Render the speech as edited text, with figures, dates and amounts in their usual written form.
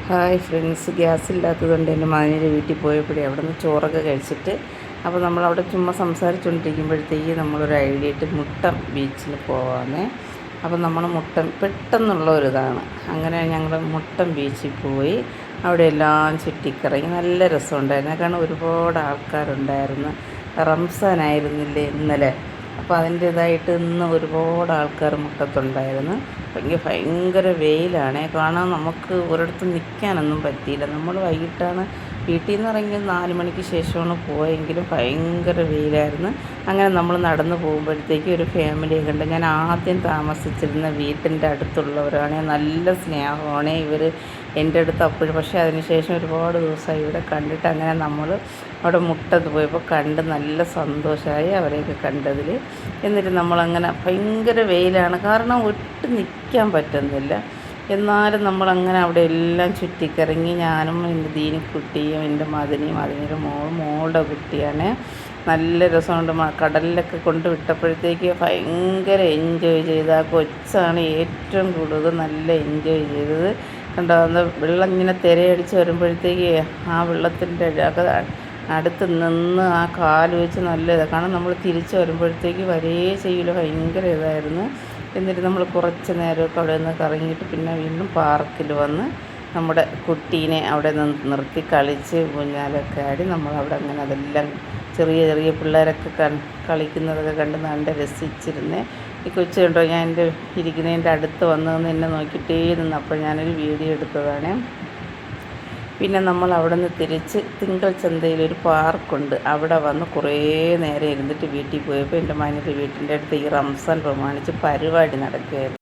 Hi friends, gas ഇല്ലാത്തതുകൊണ്ട് എൻ്റെ മകൻ്റെ വീട്ടിൽ പോയപ്പോഴേ അവിടെ നിന്ന് ചോറൊക്കെ കഴിച്ചിട്ട് അപ്പോൾ നമ്മളവിടെ ചുമ്മാ സംസാരിച്ചുകൊണ്ടിരിക്കുമ്പോഴത്തേക്ക് നമ്മളൊരു ഐഡിയ ഇട്ട് മുട്ടം ബീച്ചിൽ പോകാമെന്നേ. അപ്പോൾ നമ്മൾ മുട്ടം പെട്ടെന്നുള്ള ഒരിതാണ്. അങ്ങനെ ഞങ്ങൾ മുട്ടം ബീച്ചിൽ പോയി അവിടെ എല്ലാം ചുറ്റിക്കറങ്ങി. നല്ല രസമുണ്ടായിരുന്നു. കാരണം ഒരുപാട് ആൾക്കാരുണ്ടായിരുന്നു. റംസാനായിരുന്നില്ലേ ഇന്നലെ, അപ്പോൾ അതിൻ്റേതായിട്ട് ഇന്ന് ഒരുപാട് ആൾക്കാർ മുട്ടത്തുണ്ടായിരുന്നു. ഭയങ്കര വെയിലാണ്. കാണാൻ നമുക്ക് ഒരിടത്തും നിൽക്കാനൊന്നും പറ്റിയില്ല. നമ്മൾ വൈകിട്ടാണ് വീട്ടിൽ നിന്ന് ഇറങ്ങി 4 മണിക്ക് ശേഷമാണ് പോയെങ്കിലും ഭയങ്കര വെയിലായിരുന്നു. അങ്ങനെ നമ്മൾ നടന്നു പോകുമ്പോഴത്തേക്ക് ഒരു ഫാമിലിയെ കണ്ട്. ഞാൻ ആദ്യം താമസിച്ചിരുന്ന വീട്ടിൻ്റെ അടുത്തുള്ളവരാണ്. നല്ല സ്നേഹമാണ് ഇവർ എൻ്റെ അടുത്ത് അപ്പോഴും. പക്ഷേ അതിനുശേഷം ഒരുപാട് ദിവസമായി ഇവിടെ കണ്ടിട്ട്. അങ്ങനെ നമ്മൾ അവിടെ മുട്ടത്ത് പോയപ്പോൾ കണ്ട് നല്ല സന്തോഷമായി അവരെയൊക്കെ കണ്ടതിൽ. എന്നിട്ട് നമ്മളങ്ങനെ ഭയങ്കര വെയിലാണ്, കാരണം ഒട്ടും നിൽക്കാൻ പറ്റുന്നില്ല. എന്നാലും നമ്മളങ്ങനെ അവിടെ എല്ലാം ചുറ്റിക്കറങ്ങി. ഞാനും എൻ്റെ ദീനിക്കുട്ടിയും എൻ്റെ മദനിയും, അതിനൊരു മോളുടെ കുട്ടിയാണ്. നല്ല രസമുണ്ട്. കടലിലൊക്കെ കൊണ്ട് വിട്ടപ്പോഴത്തേക്ക് ഭയങ്കര എൻജോയ് ചെയ്ത്. ആ കൊച്ചാണ് ഏറ്റവും കൂടുതൽ നല്ല എൻജോയ് ചെയ്തത്. കണ്ടോ, വെള്ളം ഇങ്ങനെ തിരയടിച്ച് വരുമ്പോഴത്തേക്ക് ആ വെള്ളത്തിൻ്റെ അടുത്ത് നിന്ന് ആ കാല് വെച്ച് നല്ല ഇതാണ്. കാരണം നമ്മൾ തിരിച്ച് വരുമ്പോഴത്തേക്ക് വരേ ചെയ്യില്ല, ഭയങ്കര ഇതായിരുന്നു. എന്നിട്ട് നമ്മൾ കുറച്ച് നേരമൊക്കെ അവിടെ നിന്ന് കറങ്ങിയിട്ട് പിന്നെ വീണ്ടും പാർക്കിൽ വന്ന് നമ്മുടെ കുട്ടീനെ അവിടെ നിന്ന് നിർത്തി കളിച്ച് ഊഞ്ഞാലൊക്കെ ആടി നമ്മളവിടെ അങ്ങനെ അതെല്ലാം ചെറിയ ചെറിയ പിള്ളേരൊക്കെ കളിക്കുന്നതൊക്കെ കണ്ട് നല്ല രസിച്ചിരുന്നേ. ഈ കൊച്ചു കണ്ടോ, ഞാൻ എൻ്റെ ഇരിക്കുന്നതിൻ്റെ അടുത്ത് വന്നതെന്ന് എന്നെ നോക്കിയിട്ടേ നിന്ന്. അപ്പോൾ ഞാനൊരു വീഡിയോ എടുത്തതാണ്. പിന്നെ നമ്മൾ അവിടെ നിന്ന് തിരിച്ച് തിങ്കൾ ചന്തയിലൊരു പാർക്കുണ്ട്, അവിടെ വന്ന് കുറേ നേരം ഇരുന്നിട്ട് വീട്ടിൽ പോയപ്പോൾ എൻ്റെ മകൻ്റെ വീട്ടിൻ്റെ അടുത്ത് ഈ റംസാൻ പ്രമാണിച്ച് പരിപാടി നടക്കുകയായിരുന്നു.